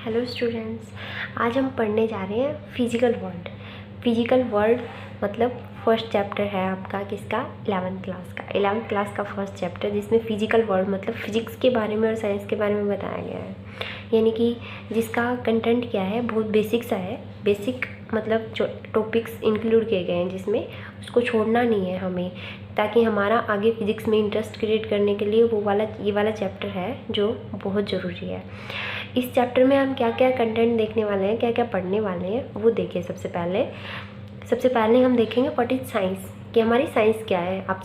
Hello students, आज हम पढ़ने जा रहे हैं फिजिकल वर्ल्ड। फिजिकल वर्ल्ड मतलब फर्स्ट चैप्टर है आपका किसका, 11th क्लास का। 11th क्लास का फर्स्ट चैप्टर जिसमें फिजिकल वर्ल्ड मतलब फिजिक्स के बारे में और साइंस के बारे में बताया गया है। यानी कि जिसका कंटेंट क्या है, बहुत बेसिक सा है। बेसिक मतलब जो टॉपिक्स इंक्लूड किए गए हैं जिसमें उसको छोड़ना नहीं है हमें, ताकि हमारा आगे फिजिक्स में इंटरेस्ट क्रिएट करने के लिए ये वाला चैप्टर है जो बहुत ज़रूरी है। इस चैप्टर में हम क्या क्या कंटेंट देखने वाले हैं, क्या क्या पढ़ने वाले हैं वो देखिए। सबसे पहले हम देखेंगे व्हाट इज़ साइंस, कि हमारी साइंस क्या है। आप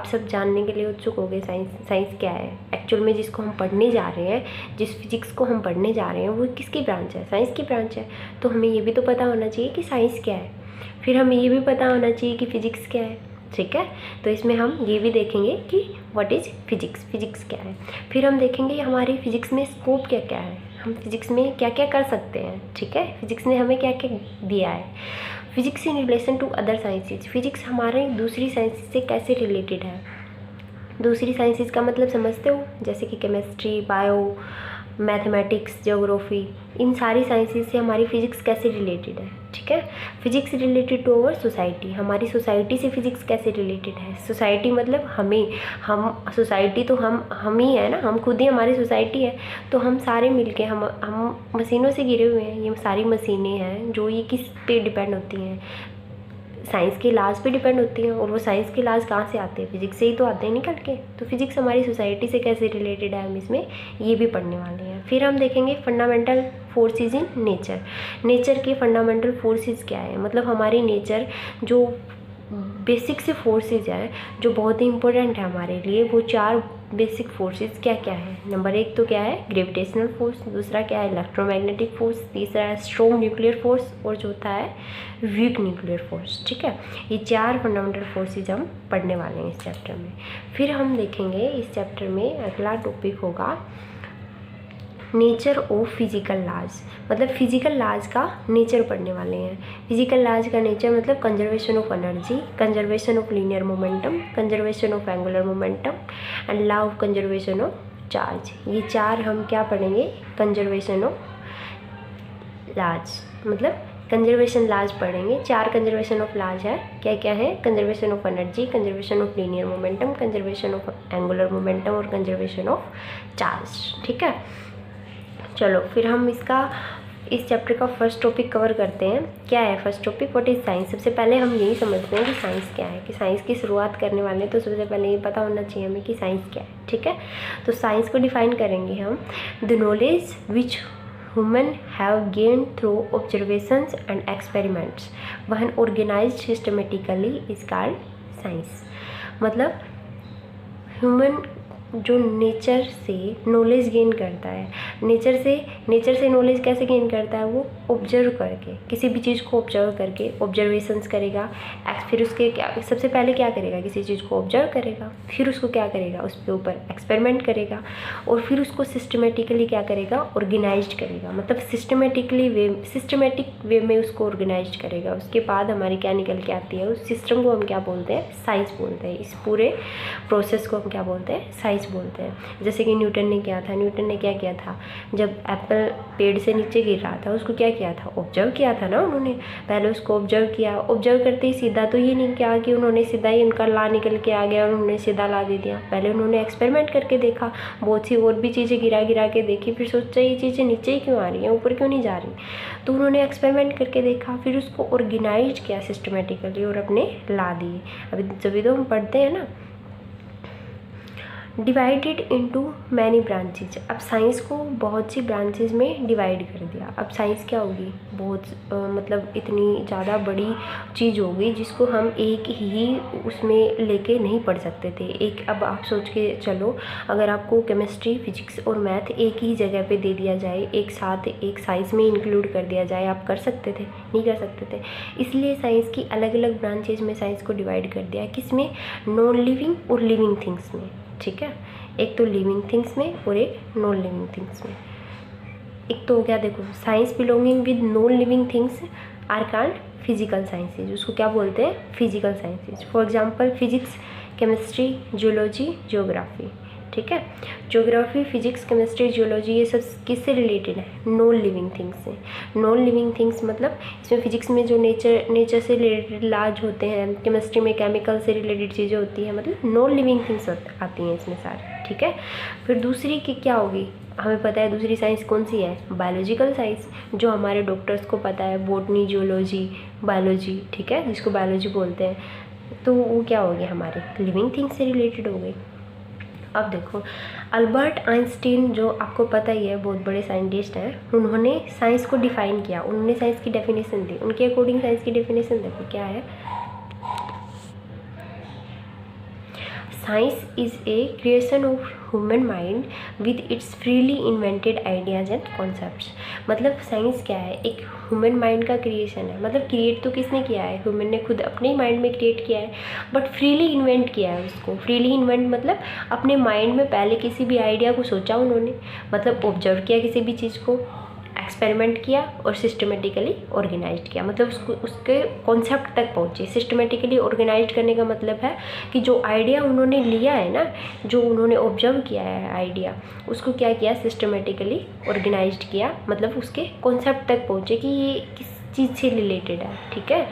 सब जानने के लिए उत्सुक हो गए साइंस क्या है। एक्चुअल में जिसको हम पढ़ने जा रहे हैं, जिस फिजिक्स को हम पढ़ने जा रहे हैं वो किसकी ब्रांच है, साइंस की ब्रांच है। तो हमें ये भी तो पता होना चाहिए कि साइंस क्या है, फिर हमें ये भी पता होना चाहिए कि फिजिक्स क्या है। ठीक है, तो इसमें हम ये भी देखेंगे कि व्हाट इज़ फिजिक्स क्या है। फिर हम देखेंगे हमारी फिजिक्स में स्कोप क्या क्या है, हम फिजिक्स में क्या क्या कर सकते हैं। ठीक है, फिजिक्स ने हमें क्या क्या दिया है। Physics in relation to other sciences, physics हमारे दूसरी साइंसेज से कैसे रिलेटेड है। दूसरी साइंसेज का मतलब समझते हो, जैसे कि केमिस्ट्री, बायो, मैथमेटिक्स, ज्योग्राफी, इन सारी साइंसेज से हमारी फिजिक्स कैसे रिलेटेड है। ठीक है, physics related to our society, हमारी सोसाइटी से फिजिक्स कैसे रिलेटेड है। सोसाइटी मतलब हम सोसाइटी तो हम ही है ना, हम खुद ही हमारी सोसाइटी है। तो हम सारे मिलके हम मशीनों से घिरे हुए हैं। ये सारी मशीनें हैं जो ये किस पे डिपेंड होती हैं, साइंस के लाज पे डिपेंड होती हैं। और वो साइंस के लाज कहाँ से आते हैं, फिजिक्स से ही तो आते हैं निकल के। तो फिजिक्स हमारी सोसाइटी से कैसे रिलेटेड है, हम इसमें ये भी पढ़ने वाले हैं। फिर हम देखेंगे फंडामेंटल फोर्सेस इन नेचर के फंडामेंटल फोर्सेस क्या है, मतलब हमारी नेचर जो बेसिक से फोर्सेस है जो बहुत ही इंपॉर्टेंट है हमारे लिए। वो 4 बेसिक फोर्सेस क्या क्या है। नंबर 1 तो क्या है, ग्रेविटेशनल फोर्स। दूसरा क्या है, इलेक्ट्रोमैग्नेटिक फोर्स। तीसरा है स्ट्रॉन्ग न्यूक्लियर फोर्स। और चौथा है वीक न्यूक्लियर फोर्स। ठीक है, ये 4 फंडामेंटल फोर्सेज हम पढ़ने वाले हैं इस चैप्टर में। फिर हम देखेंगे इस चैप्टर में अगला टॉपिक होगा नेचर ऑफ फिजिकल लाज, मतलब फिजिकल लाज का नेचर पढ़ने वाले हैं। फिजिकल लाज का नेचर मतलब conservation of energy, conservation of linear momentum, conservation of angular momentum and law of conservation of charge. ये 4 हम क्या पढ़ेंगे, कंजर्वेशन ऑफ लाज मतलब कंजर्वेशन लाज पढ़ेंगे। 4 कंजर्वेशन ऑफ लाज है, क्या क्या है, conservation of energy, conservation of linear momentum, conservation of angular momentum और कंजर्वेशन ऑफ चार्ज। ठीक है, चलो फिर हम इस चैप्टर का फर्स्ट टॉपिक कवर करते हैं। क्या है first topic, what is science. सबसे पहले हम यही समझते हैं कि साइंस क्या है, कि साइंस की शुरुआत करने वाले हैं तो सबसे पहले ये पता होना चाहिए हमें कि साइंस क्या है। ठीक है, तो साइंस को डिफाइन करेंगे हम, the knowledge which human have gain through observations and experiments when organised systematically is called science. मतलब ह्यूमन जो नेचर से नॉलेज गेन करता है, नेचर से नॉलेज कैसे गेन करता है, वो ऑब्जर्व करके, किसी भी चीज़ को ऑब्जर्व करके, ऑब्जर्वेशंस करेगा। फिर उसके क्या, सबसे पहले क्या करेगा, किसी चीज़ को ऑब्जर्व करेगा, फिर उसको क्या करेगा, उसके ऊपर एक्सपेरिमेंट करेगा, और फिर उसको सिस्टमेटिकली क्या करेगा, ऑर्गेनाइज्ड करेगा। मतलब सिस्टमेटिक वे में उसको ऑर्गेनाइज्ड करेगा। उसके बाद हमारी क्या निकल के आती है, उस सिस्टम को हम क्या बोलते हैं, साइंस बोलते हैं। इस पूरे प्रोसेस को हम क्या बोलते हैं, साइंस बोलते हैं। जैसे कि न्यूटन ने क्या किया था, जब एप्पल पेड़ से नीचे गिर रहा था उसको क्या किया था, ऑब्जर्व किया था ना उन्होंने। पहले उसको ऑब्जर्व किया, ऑब्जर्व करते ही सीधा तो ये नहीं किया कि उन्होंने सीधा ही उनका ला निकल के आ गया और उन्होंने सीधा ला दे दिया। पहले उन्होंने एक्सपेरिमेंट करके देखा, बहुत सी और भी चीज़ें गिरा के देखी, फिर सोचा ये चीज़ें नीचे ही क्यों आ रही हैं, ऊपर क्यों नहीं जा रही। तो उन्होंने एक्सपेरिमेंट करके देखा, फिर उसको ऑर्गेनाइज किया सिस्टमेटिकली और अपने ला दिए। अभी जब तो हम पढ़ते हैं ना, डिवाइडेड इनटू मैनी ब्रांचेज। अब साइंस को बहुत सी ब्रांचेज में डिवाइड कर दिया। अब साइंस क्या होगी, बहुत मतलब इतनी ज़्यादा बड़ी चीज़ होगी जिसको हम एक ही उसमें लेके नहीं पढ़ सकते थे। अब आप सोच के चलो, अगर आपको केमिस्ट्री, फिजिक्स और मैथ एक ही जगह पे दे दिया जाए, एक साथ एक साइंस में इंक्लूड कर दिया जाए, आप कर सकते थे, नहीं कर सकते थे। इसलिए साइंस की अलग अलग ब्रांचेज में साइंस को डिवाइड कर दिया। किसमें, नॉन लिविंग और लिविंग थिंग्स में। ठीक है, एक तो लिविंग थिंग्स में और एक नॉन लिविंग थिंग्स में। एक तो हो गया, देखो, science belonging with non living things are called physical sciences. उसको क्या बोलते हैं, physical sciences. For example physics, chemistry, zoology, geography. ठीक है। ज्योग्राफी, फिजिक्स, केमिस्ट्री, जियोलॉजी ये सब किससे रिलेटेड है? नॉन लिविंग थिंग्स से। नॉन लिविंग थिंग्स मतलब इसमें फिजिक्स में जो नेचर से रिलेटेड लॉज होते हैं, केमिस्ट्री में केमिकल से रिलेटेड चीज़ें होती हैं, मतलब नॉन लिविंग थिंग्स आती हैं इसमें सारी, ठीक है। फिर दूसरी की क्या होगी, हमें पता है दूसरी साइंस कौन सी है? बायोलॉजिकल साइंस, जो हमारे डॉक्टर्स को पता है, बॉटनी, जियोलॉजी, बायोलॉजी, ठीक है, जिसको बायोलॉजी बोलते हैं। तो वो क्या हो गया, हमारे लिविंग थिंग्स से रिलेटेड हो गई। अब देखो, अल्बर्ट आइंस्टीन जो आपको पता ही है बहुत बड़े साइंटिस्ट हैं, उन्होंने साइंस को डिफाइन किया, उन्होंने साइंस की डेफिनेशन दी। उनके अकॉर्डिंग साइंस की डेफिनेशन देखो क्या है, science is a creation of human mind with its freely invented ideas and concepts. मतलब साइंस क्या है, एक ह्यूमन माइंड का क्रिएशन है। मतलब क्रिएट तो किसने किया है? ह्यूमन ने खुद अपने माइंड में क्रिएट किया है, बट फ्रीली इन्वेंट किया है उसको। फ्रीली इन्वेंट मतलब अपने माइंड में पहले किसी भी आइडिया को सोचा उन्होंने, मतलब ऑब्जर्व किया किसी भी चीज़ को, एक्सपेरिमेंट किया और सिस्टमेटिकली ऑर्गेनाइज्ड किया, मतलब उसके कॉन्सेप्ट तक पहुँचे। सिस्टमेटिकली ऑर्गेनाइज्ड करने का मतलब है कि जो आइडिया उन्होंने लिया है ना, जो उन्होंने ऑब्जर्व किया है आइडिया, उसको क्या किया, सिस्टमेटिकली ऑर्गेनाइज्ड किया, मतलब उसके कॉन्सेप्ट तक पहुँचे कि ये किस चीज़ से रिलेटेड है, ठीक है।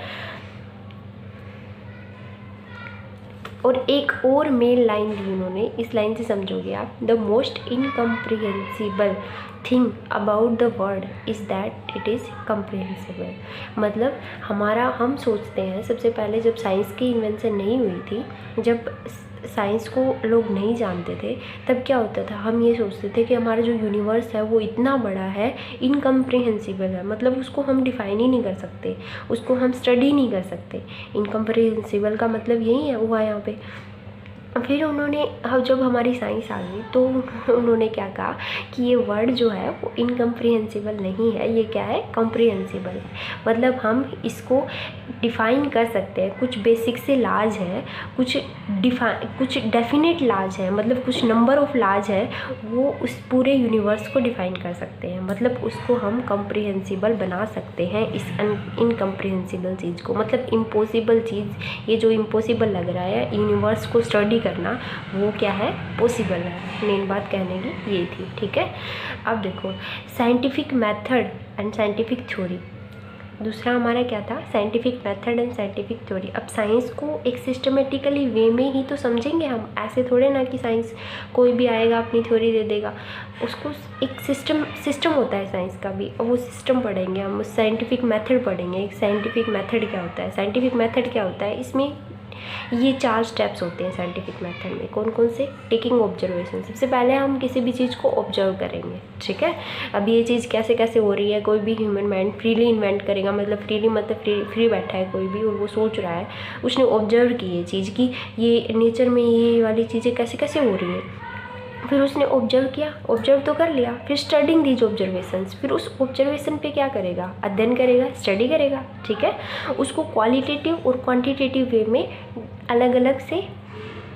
और एक और मेन लाइन दी उन्होंने, इस लाइन से समझोगे आप, the most incomprehensible thing about the world is that it is comprehensible. मतलब हम सोचते हैं, सबसे पहले जब साइंस की इन्वेंशन नहीं हुई थी, जब साइंस को लोग नहीं जानते थे, तब क्या होता था, हम ये सोचते थे कि हमारा जो यूनिवर्स है वो इतना बड़ा है, इनकम्प्रिहेंसिबल है, मतलब उसको हम डिफ़ाइन ही नहीं कर सकते, उसको हम स्टडी नहीं कर सकते। इनकम्प्रिहेंसिबल का मतलब यही है हुआ यहाँ पे। फिर उन्होंने, अब जब हमारी साइंस आ गई तो उन्होंने क्या कहा कि ये वर्ड जो है वो इनकम्प्रिहेंसिबल नहीं है, ये क्या है, कम्प्रिहेंसिबल है। मतलब हम इसको डिफ़ाइन कर सकते हैं, कुछ बेसिक से लाज है, कुछ डेफिनेट लाज है, मतलब कुछ नंबर ऑफ लाज है, वो उस पूरे यूनिवर्स को डिफ़ाइन कर सकते हैं, मतलब उसको हम कम्प्रिहेंसिबल बना सकते हैं इस इनकम्प्रिहेंसिबल चीज़ को। मतलब इम्पॉसिबल चीज़, ये जो इम्पॉसिबल लग रहा है यूनिवर्स को स्टडी करना, वो क्या है, पॉसिबल है। मेन बात कहने की ये थी, ठीक है। अब देखो, scientific method and scientific theory, दूसरा हमारा क्या था, scientific method and scientific theory. अब साइंस को एक सिस्टमेटिकली वे में ही तो समझेंगे हम, ऐसे थोड़े ना कि साइंस कोई भी आएगा अपनी थ्योरी दे देगा, उसको एक सिस्टम होता है साइंस का भी, और वो सिस्टम पढ़ेंगे हम, साइंटिफिक मेथड पढ़ेंगे। एक साइंटिफिक मेथड क्या होता है, साइंटिफिक मेथड क्या होता है, इसमें ये 4 स्टेप्स होते हैं साइंटिफिक मेथड में। कौन कौन से? टेकिंग ऑब्जर्वेशन, सबसे पहले हम किसी भी चीज़ को ऑब्जर्व करेंगे, ठीक है। अब ये चीज़ कैसे कैसे हो रही है, कोई भी ह्यूमन माइंड फ्रीली इन्वेंट करेगा, मतलब फ्रीली मतलब फ्री बैठा है कोई भी और वो सोच रहा है, उसने ऑब्जर्व की ये चीज़ कि ये नेचर में ये वाली चीज़ें कैसे कैसे हो रही हैं, फिर उसने ऑब्जर्व किया, ऑब्जर्व तो कर लिया, फिर स्टडिंग दीज ऑब्जर्वेशंस, फिर उस ऑब्जर्वेशन पे क्या करेगा, अध्ययन करेगा, स्टडी करेगा, ठीक है। उसको क्वालिटेटिव और क्वांटिटेटिव वे में अलग अलग से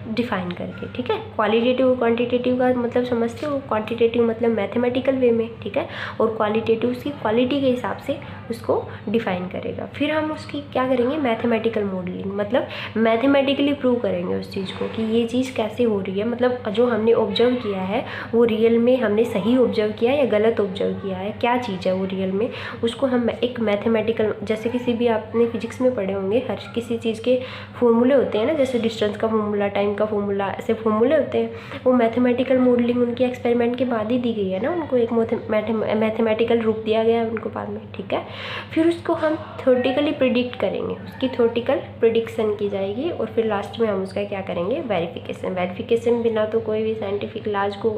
डिफ़ाइन करके, ठीक है। क्वालिटेटिव और क्वांटिटेटिव का मतलब समझते हो, क्वांटिटेटिव मतलब मैथमेटिकल वे में, ठीक है, और क्वालिटेटिव उसकी क्वालिटी के हिसाब से उसको डिफ़ाइन करेगा। फिर हम उसकी क्या करेंगे, मैथमेटिकल मॉडलिंग, मतलब मैथमेटिकली प्रूव करेंगे उस चीज़ को कि ये चीज़ कैसे हो रही है, मतलब जो हमने ऑब्जर्व किया है वो रियल में हमने सही ऑब्जर्व किया या गलत ऑब्जर्व किया है, क्या चीज़ है वो रियल में, उसको हम एक मैथमेटिकल, जैसे किसी भी आपने फिजिक्स में पढ़े होंगे, हर किसी चीज़ के फॉर्मूले होते हैं ना, जैसे डिस्टेंस का फॉर्मूला, टाइम का फॉर्मूला, ऐसे फॉर्मूले होते हैं। वो मैथमेटिकल मॉडलिंग उनकी एक्सपेरिमेंट के बाद ही दी गई है ना, उनको एक मैथमेटिकल रूप दिया गया है उनको बाद में, ठीक है। फिर उसको हम थ्योरेटिकली प्रिडिक्ट करेंगे, उसकी थ्योरेटिकल प्रिडिक्शन की जाएगी, और फिर लास्ट में हम उसका क्या करेंगे, वेरिफिकेशन। वेरिफिकेशन बिना तो कोई भी साइंटिफिक लॉज को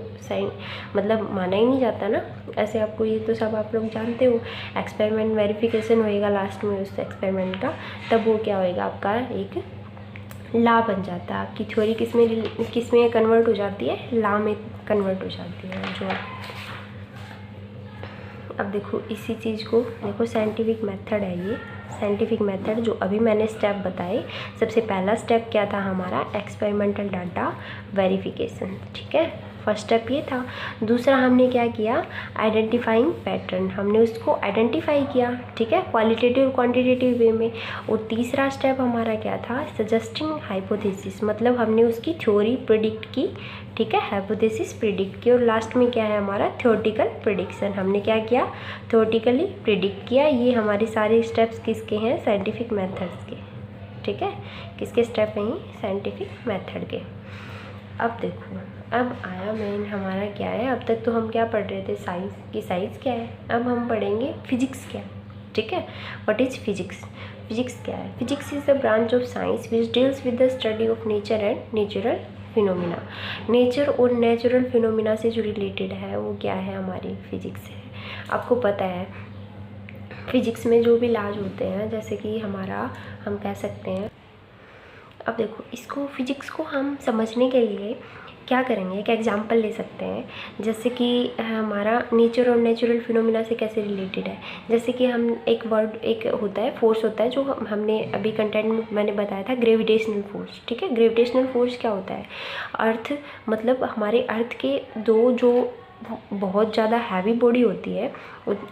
मतलब माना ही नहीं जाता ना, ऐसे आपको ये तो सब आप लोग जानते हो। एक्सपेरिमेंट वेरिफिकेशन होएगा लास्ट में उस एक्सपेरिमेंट का, तब वो क्या होएगा, आपका एक ला बन जाता है, आपकी थ्योरी किस में कन्वर्ट हो जाती है, ला में कन्वर्ट हो जाती है जो। अब देखो इसी चीज़ को देखो, साइंटिफिक मेथड है ये, साइंटिफिक मेथड जो अभी मैंने स्टेप बताए। सबसे पहला स्टेप क्या था हमारा, एक्सपेरिमेंटल डाटा वेरिफिकेशन, ठीक है। फर्स्ट स्टेप ये था। दूसरा हमने क्या किया, आइडेंटिफाइंग पैटर्न, हमने उसको आइडेंटिफाई किया, ठीक है, क्वालिटेटिव और क्वांटिटेटिव वे में। और तीसरा स्टेप हमारा क्या था, सजेस्टिंग हाइपोथेसिस, मतलब हमने उसकी थ्योरी प्रिडिक्ट की, ठीक है, हाइपोथेसिस प्रिडिक्ट की। और लास्ट में क्या है हमारा, थ्योरेटिकल प्रिडिक्शन, हमने क्या किया, थ्योरेटिकली प्रिडिक्ट किया। ये हमारे सारे स्टेप्स किसके हैं, साइंटिफिक मेथड्स के, ठीक है, किसके स्टेप हैं, साइंटिफिक मेथड के। अब देखो, अब आया मेन हमारा क्या है, अब तक तो हम क्या पढ़ रहे थे, साइंस की, साइंस क्या है, अब हम पढ़ेंगे फिजिक्स क्या है, ठीक है। व्हाट इज़ फिजिक्स, फिजिक्स क्या है, physics is the branch of science which deals with the study of nature and natural phenomena. Nature और नेचुरल फिनोमिना से जो रिलेटेड है वो क्या है, हमारी फिजिक्स है। आपको पता है फिजिक्स में जो भी लॉज होते हैं, जैसे कि हमारा, हम कह सकते हैं, अब देखो इसको, फिजिक्स को हम समझने के लिए क्या करेंगे, एक एग्जांपल ले सकते हैं, जैसे कि हमारा नेचर और नेचुरल फिनोमिना से कैसे रिलेटेड है। जैसे कि हम एक वर्ड, एक होता है फोर्स होता है, जो हमने अभी कंटेंट में मैंने बताया था, ग्रेविटेशनल फोर्स, ठीक है। ग्रेविटेशनल फोर्स क्या होता है, अर्थ, मतलब हमारे अर्थ के दो जो बहुत ज़्यादा हैवी बॉडी होती है,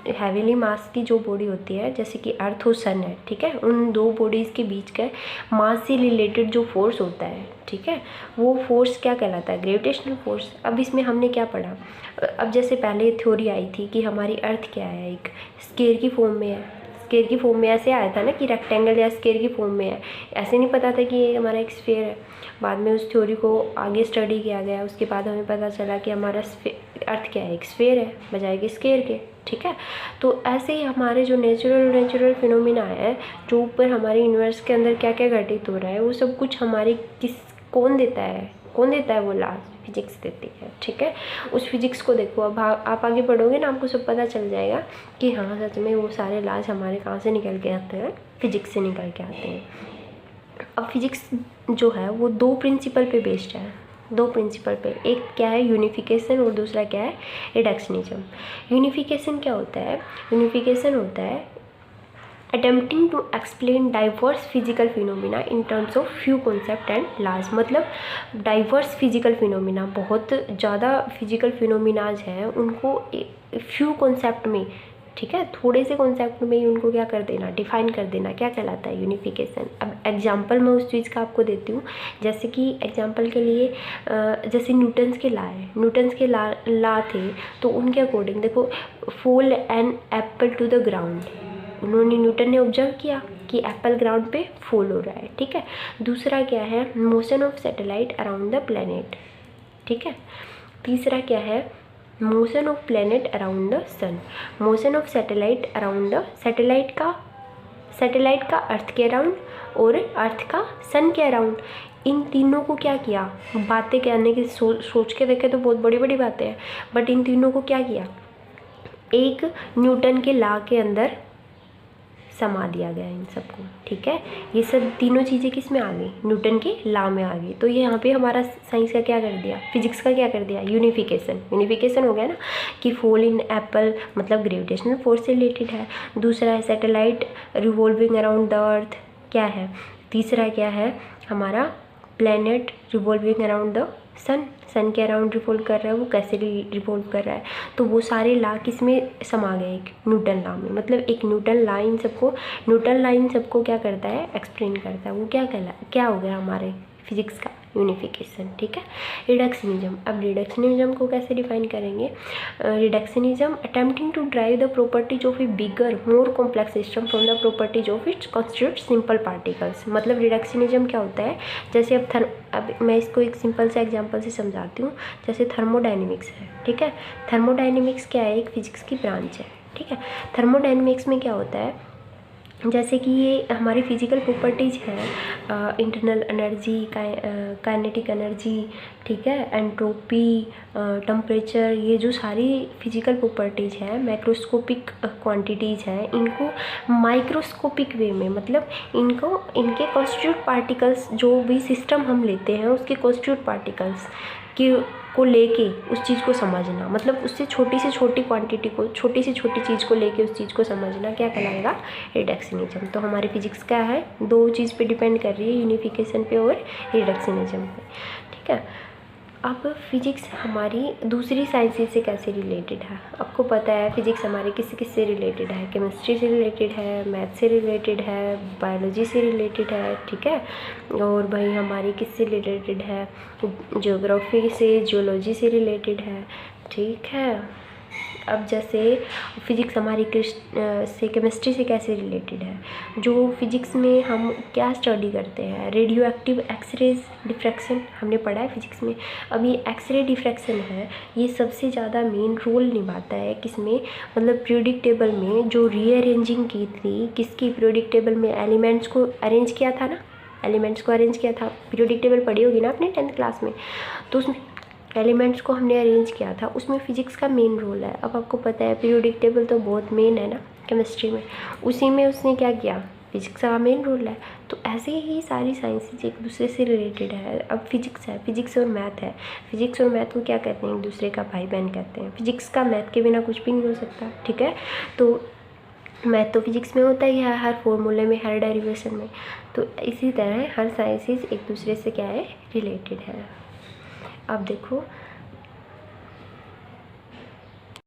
हैवीली मास की जो बॉडी होती है, जैसे कि अर्थ और सन है, ठीक है, उन दो बॉडीज़ के बीच का मास से रिलेटेड जो फोर्स होता है, ठीक है, वो फोर्स क्या कहलाता है, ग्रेविटेशनल फोर्स। अब इसमें हमने क्या पढ़ा, अब जैसे पहले थ्योरी आई थी कि हमारी अर्थ क्या है, एक स्केयर की फॉर्म में है, स्केयर की फॉर्म में ऐसे आया था ना कि रेक्टेंगल या स्केयर की फॉर्म में है, ऐसे नहीं पता था कि ये हमारा एक स्फीयर है। बाद में उस थ्योरी को आगे स्टडी किया गया, उसके बाद हमें पता चला कि हमारा अर्थ क्या है, एक स्फीयर है बजाय कि स्केयर के, ठीक है। तो ऐसे ही हमारे जो नेचुरल फिनोमिना है, जो ऊपर हमारे यूनिवर्स के अंदर क्या क्या घटित हो रहा है, वो सब कुछ हमारी कौन देता है वो लॉज, फिजिक्स देती है, ठीक है। उस फिजिक्स को देखो, अब आप आगे पढ़ोगे ना, आपको सब पता चल जाएगा कि हाँ सच में वो सारे लॉज हमारे कहाँ से निकल के आते हैं, फिजिक्स से निकल के आते हैं। अब फिजिक्स जो है वो दो प्रिंसिपल पे बेस्ड है, दो प्रिंसिपल पे, एक क्या है यूनिफिकेशन और दूसरा क्या है रिडक्शनिज्म। यूनिफिकेशन क्या होता है, यूनिफिकेशन होता है attempting to explain diverse physical phenomena in terms of few concept and laws. मतलब डाइवर्स फिजिकल फिनोमिना, बहुत ज़्यादा फिजिकल फिनोमिनाज हैं, उनको फ्यू कॉन्सेप्ट में, ठीक है, थोड़े से कॉन्सेप्ट में ही उनको क्या कर देना, डिफाइन कर देना, क्या कहलाता है, यूनिफिकेशन। अब एग्जांपल मैं उस चीज़ का आपको देती हूँ, जैसे कि एग्जांपल के लिए जैसे न्यूटन्स के लॉ है, न्यूटन्स के लॉ थे, तो उनके अकॉर्डिंग देखो, fall an apple to the ground, उन्होंने, न्यूटन ने ऑब्जर्व किया कि एप्पल ग्राउंड पे फॉल हो रहा है, ठीक है। दूसरा क्या है, motion of satellite around the planet, ठीक है। तीसरा क्या है, motion of planet around the sun, motion of satellite around the, satellite का अर्थ के अराउंड और अर्थ का सन के अराउंड। इन तीनों को क्या किया, बातें करने की सोच के देखे तो बहुत बड़ी बड़ी बातें हैं, बट इन तीनों को क्या किया, एक न्यूटन के लॉ के अंदर समा दिया गया इन सबको, ठीक है। ये सब तीनों चीज़ें किस में आ गई, न्यूटन के लॉ में आ गई। तो ये यहाँ पे हमारा साइंस का क्या कर दिया, फिजिक्स का क्या कर दिया, यूनिफिकेशन हो गया ना, कि फॉल इन एप्पल मतलब ग्रेविटेशनल फोर्स से रिलेटेड है। दूसरा है satellite revolving around the earth, क्या है। तीसरा क्या है हमारा, प्लैनेट रिवॉल्विंग अराउंड द सन के अराउंड रिवॉल्व कर रहा है, वो कैसे रिवॉल्व कर रहा है। तो वो सारे लॉ किस में समा गए, एक न्यूटन लॉ में। मतलब एक न्यूटन लॉ इन सबको क्या करता है, एक्सप्लेन करता है। वो क्या हो गया हमारे फिजिक्स का यूनिफिकेशन, ठीक है। रिडक्शनिज्म, अब रिडक्शनिज्म को कैसे डिफाइन करेंगे, reductionism attempting to drive the properties of a bigger more complex system from the properties of its constitute simple particles. मतलब रिडक्शनिज्म क्या होता है, जैसे अब मैं इसको एक सिंपल से एग्जांपल से समझाती हूँ। जैसे थर्मोडायनेमिक्स है, ठीक है। थर्मोडायनेमिक्स क्या है, एक फिजिक्स की ब्रांच है, ठीक है। थर्मोडायनेमिक्स में क्या होता है, जैसे कि ये हमारी फिजिकल प्रॉपर्टीज़ हैं, इंटरनल एनर्जी, काइनेटिक एनर्जी, ठीक है, एंट्रोपी, टेम्परेचर, ये जो सारी फिजिकल प्रॉपर्टीज़ हैं, मैक्रोस्कोपिक क्वांटिटीज़ हैं, इनको माइक्रोस्कोपिक वे में, मतलब इनके कॉन्स्टिट्यूट पार्टिकल्स, जो भी सिस्टम हम लेते हैं उसके कॉन्स्टिट्यूट पार्टिकल्स को लेके उस चीज़ को समझना, मतलब उससे छोटी से छोटी क्वांटिटी को, छोटी से छोटी चीज़ को लेके उस चीज़ को समझना, क्या कहलाएगा, रिडक्शनिज्म। तो हमारी फिजिक्स क्या है, दो चीज़ पे डिपेंड कर रही है, यूनिफिकेशन पे और रिडक्शनिज्म पे, ठीक है। अब फिजिक्स हमारी दूसरी साइंसेज से कैसे रिलेटेड है, आपको पता है फिजिक्स हमारी किस से रिलेटेड है, केमिस्ट्री से रिलेटेड है, मैथ से रिलेटेड है, बायोलॉजी से रिलेटेड है, ठीक है। और भाई हमारी किससे रिलेटेड है, ज्योग्राफी से, जियोलॉजी से रिलेटेड है, ठीक है। अब जैसे फिजिक्स हमारी से केमिस्ट्री से कैसे रिलेटेड है, जो फिजिक्स में हम क्या स्टडी करते हैं, रेडियो एक्टिव एक्सरेज डिफ्रैक्शन हमने पढ़ा है फिजिक्स में। अब ये एक्सरे डिफ्रैक्शन है, ये सबसे ज़्यादा मेन रोल निभाता है किसमें, मतलब पीरियोडिक टेबल में जो रीअरेंजिंग की थी, किसकी पीरियोडिक टेबल में एलिमेंट्स को अरेंज किया था ना, एलिमेंट्स को अरेंज किया था, पीरियोडिक टेबल पढ़ी होगी ना आपने 10th क्लास में, तो उसमें एलिमेंट्स को हमने अरेंज किया था, उसमें फिजिक्स का मेन रोल है। अब आपको पता है पीरियोडिक टेबल तो बहुत मेन है ना केमिस्ट्री में, उसी में उसने क्या किया, फिजिक्स का मेन रोल है। तो ऐसे ही सारी साइंसेज एक दूसरे से रिलेटेड है। अब फिजिक्स है, फिजिक्स और मैथ है, फिजिक्स और मैथ को क्या कहते हैं, एक दूसरे का भाई बहन कहते हैं। फिजिक्स का मैथ के बिना कुछ भी नहीं हो सकता, ठीक है। तो मैथ तो फिजिक्स में होता ही है, हर फॉर्मूले में, हर डेरिवेशन में। तो इसी तरह हर साइंसेज एक दूसरे से क्या है, रिलेटेड है। अब देखो